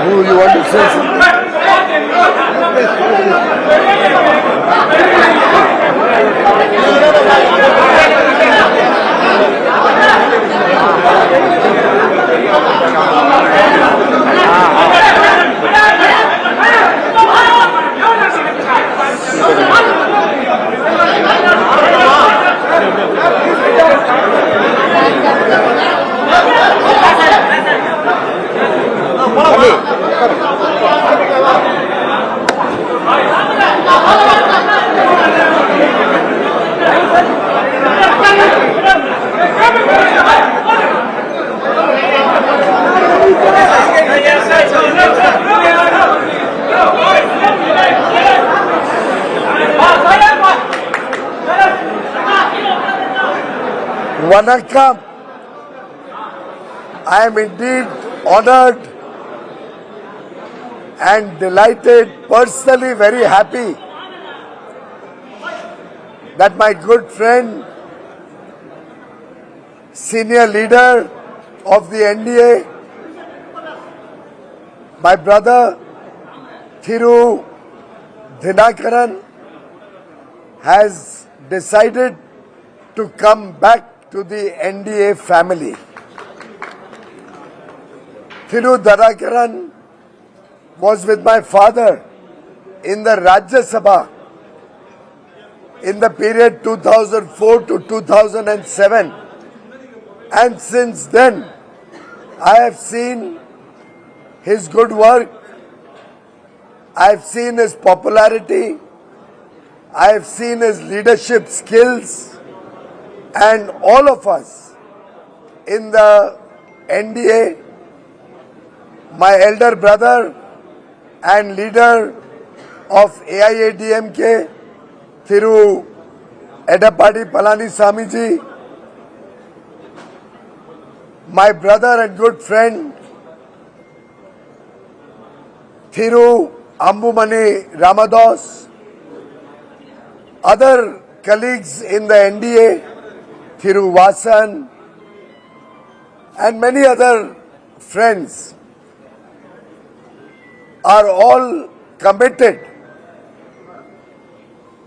You want to say something? Vanakkam. I am indeed honored and delighted, personally very happy that my good friend, senior leader of the NDA, my brother Thiru Dhinakaran, has decided to come back to the NDA family. Thiru Dhinakaran was with my father in the Rajya Sabha in the period 2004 to 2007, and since then I have seen his good work, I have seen his popularity, I have seen his leadership skills, and all of us in the NDA, my elder brother and leader of AIADMK, Thiru Edappadi Palaniswamy ji, my brother and good friend Thiru Ambumani Ramadas, other colleagues in the NDA, Thiru Vasan, and many other friends are all committed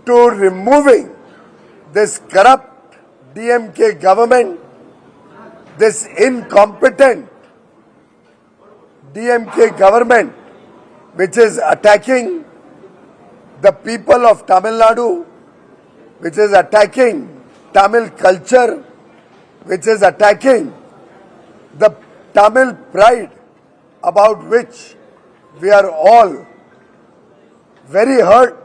to removing this corrupt DMK government, this incompetent DMK government which is attacking the people of Tamil Nadu, which is attacking Tamil culture, which is attacking the Tamil pride about which we are all very hurt.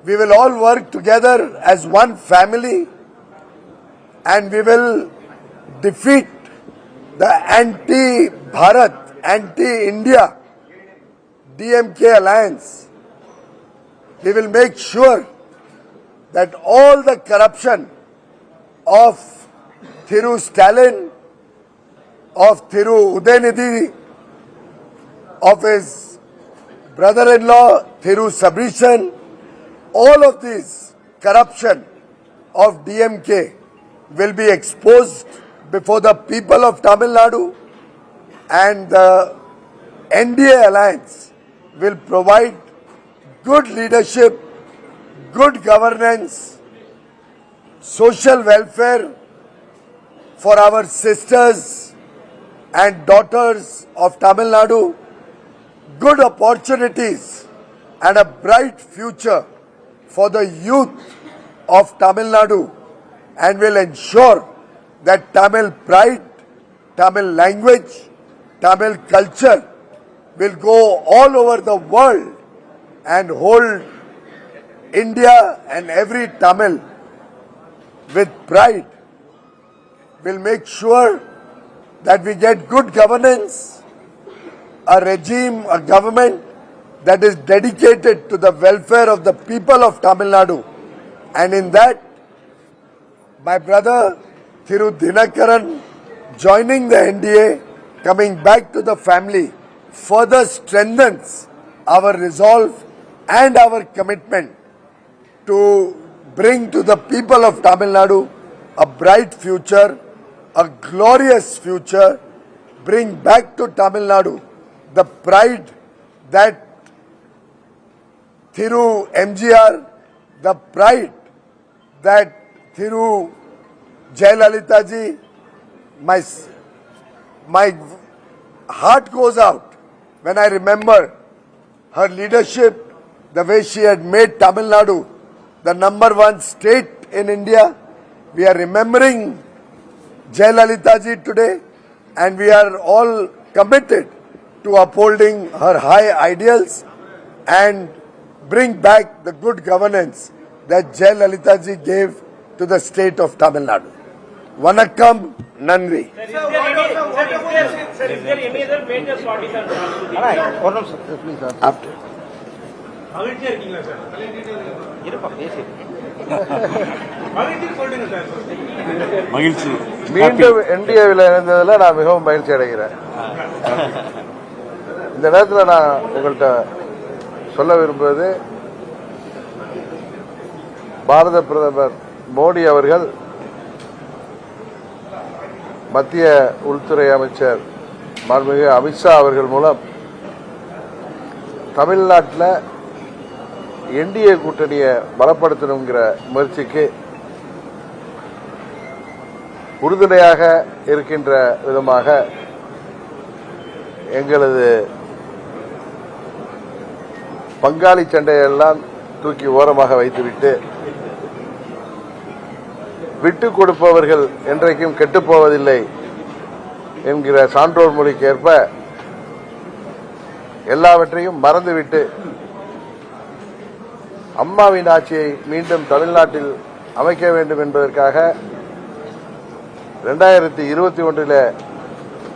We will all work together as one family and we will defeat the anti-Bharat, anti-India DMK alliance. We will make sure that all the corruption of Thiru Stalin, of Thiru Udayanidhi, of his brother-in-law Thiru Sabrishan, all of this corruption of DMK will be exposed before the people of Tamil Nadu, and the NDA alliance will provide good leadership, good governance, social welfare for our sisters and daughters of Tamil Nadu, good opportunities and a bright future for the youth of Tamil Nadu, and will ensure that Tamil pride, Tamil language, Tamil culture will go all over the world and hold India and every Tamil with pride will make sure that we get good governance, a regime, a government that is dedicated to the welfare of the people of Tamil Nadu. And in that, my brother Thiru Dinakaran joining the NDA, coming back to the family, further strengthens our resolve and our commitment to bring to the people of Tamil Nadu a bright future, a glorious future, bring back to Tamil Nadu the pride that Thiru MGR, the pride that Thiru Jayalalitha ji, my heart goes out when I remember her leadership, the way she had made Tamil Nadu the #1 state in India. We are remembering Jayalalitha ji today, and we are all committed to upholding her high ideals and bring back the good governance that Jayalalitha ji gave to the state of Tamil Nadu. Vanakkam, Nandri. Sir, is there any other major parties are After. மீண்டும் என்டிஏவில் இணைந்ததில் நான் மிகவும் மகிழ்ச்சி அடைகிறேன். இந்த நேரத்தில் நான் உங்கள்கிட்ட சொல்ல விரும்புவது, பாரத பிரதமர் மோடி அவர்கள் மத்திய உள்துறை அமைச்சர் மாண்புமிகு அமித்ஷா அவர்கள் மூலம் தமிழ்நாட்டில் என்டிஏ கூட்டணியை பலப்படுத்தணுங்கிற முயற்சிக்கு உறுதுணையாக இருக்கின்ற விதமாக எங்களது பங்காளி சண்டையெல்லாம் தூக்கி ஓரமாக வைத்துவிட்டு, விட்டுக் கொடுப்பவர்கள் என்றைக்கும் கெட்டுப்போவதில்லை என்கிற சான்றோர் மொழிக்கு ஏற்ப எல்லாவற்றையும் மறந்துவிட்டு அம்மாவின் ஆட்சியை மீண்டும் தமிழ்நாட்டில் அமைக்க வேண்டும் என்பதற்காக 2021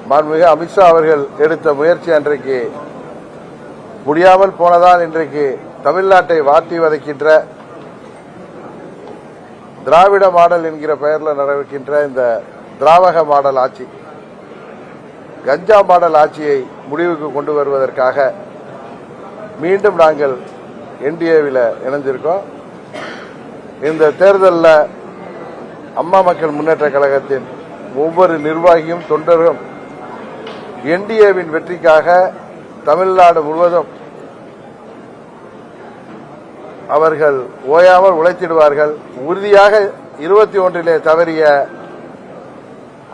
மாண்புமிகு அமித்ஷா அவர்கள் எடுத்த முயற்சி அன்றைக்கு முடியாமல் போனதால் இன்றைக்கு தமிழ்நாட்டை வாட்டி வதைக்கின்ற திராவிட மாடல் என்கிற பெயரில் நடக்கின்ற இந்த திராவக மாடல் ஆட்சி, கஞ்சா மாடல் ஆட்சியை முடிவுக்கு கொண்டு வருவதற்காக மீண்டும் நாங்கள் என்டிஏவில் இணைஞ்சிருக்கோம். இந்த தேர்தலில் அம்மா மக்கள் முன்னேற்ற கழகத்தின் ஒவ்வொரு நிர்வாகியும் தொண்டரும் என்டிஏவின் வெற்றிக்காக தமிழ்நாடு முழுவதும் அவர்கள் ஓயாமல் உழைத்திடுவார்கள். உறுதியாக 21 தவறிய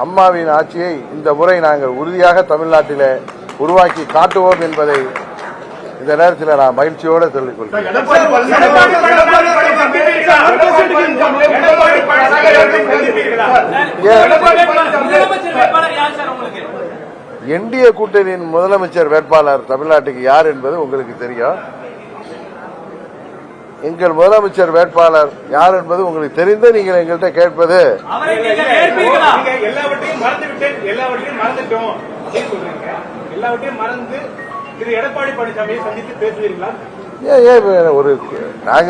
அம்மாவின் ஆட்சியை இந்த முறை நாங்கள் உறுதியாக தமிழ்நாட்டிலே உருவாக்கி காட்டுவோம் என்பதை இந்த நேரத்தில் நான் மகிழ்ச்சியோடு சொல்லிக் கொள்கிறேன். என்டிஏ கூட்டணியின் முதலமைச்சர் வேட்பாளர் தமிழ்நாட்டுக்கு யார் என்பது உங்களுக்கு தெரியும். எங்கள் முதலமைச்சர் வேட்பாளர் யார் என்பது உங்களுக்கு தெரிந்து நீங்கள் எங்கள்கிட்ட கேட்பது ஒரு நாங்க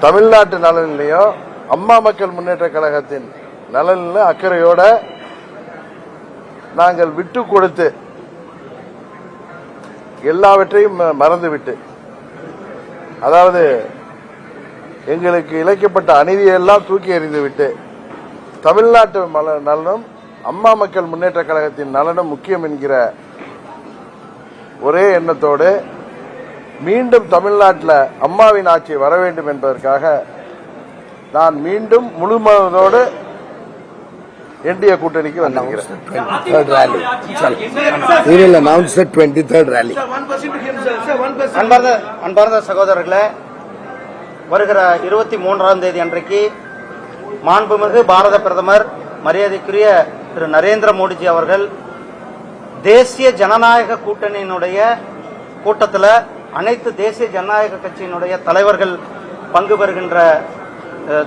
தமிழ்நாட்டு நலனிலையும் அம்மா மக்கள் முன்னேற்ற கழகத்தின் நலனில் அக்கறையோட நாங்கள் விட்டு கொடுத்து எல்லாவற்றையும் மறந்துவிட்டு, அதாவது எங்களுக்கு இழைக்கப்பட்ட அநீதியெல்லாம் தூக்கி எறிந்துவிட்டு தமிழ்நாட்டு நலனும் அம்மா மக்கள் முன்னேற்ற கழகத்தின் நலனும் முக்கியம் என்கிற ஒரே எண்ணத்தோடு மீண்டும் தமிழ்நாட்டில் அம்மாவின் ஆட்சி வர வேண்டும் என்பதற்காக நான் மீண்டும் முழு மனதோடு என்டிஏ கூட்டணிக்கு வந்திருக்கிறேன். அன்பார்ந்த சகோதரர்களே, வருகிற 23ஆம் தேதி அன்றைக்கு மாண்புமிகு பாரத பிரதமர் மரியாதைக்குரிய திரு நரேந்திர மோடிஜி அவர்கள் தேசிய ஜனநாயக கூட்டணியினுடைய கூட்டத்தில் அனைத்து தேசிய ஜனநாயக கட்சியினுடைய தலைவர்கள் பங்கு பெறுகின்ற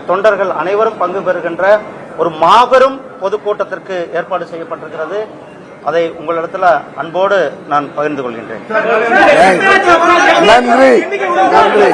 தொண்டர்கள் அனைவரும் பங்கு பெறுகின்ற ஒரு மாபெரும் பொதுக்கூட்டத்திற்கு ஏற்பாடு செய்யப்பட்டிருக்கிறது. அதை உங்களிடத்தில் அன்போடு நான் பகிர்ந்து கொள்கின்றேன். நன்றி நன்றி.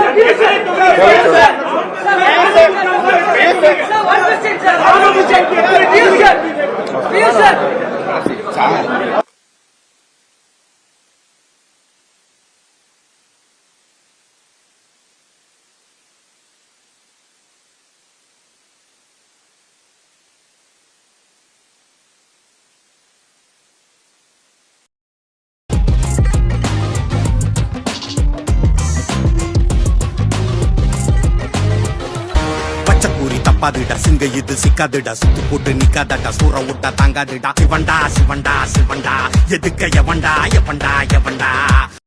பச்சைக்கூறி தப்பாதுடா சிங்க இது சிக்காதுடா சுத்து போட்டு நிக்காதடா சூற விட்டா தாங்காதுடா சிவண்டா சிவண்டா சிவண்டா எதுக்க எவண்டா எவண்டா எவண்டா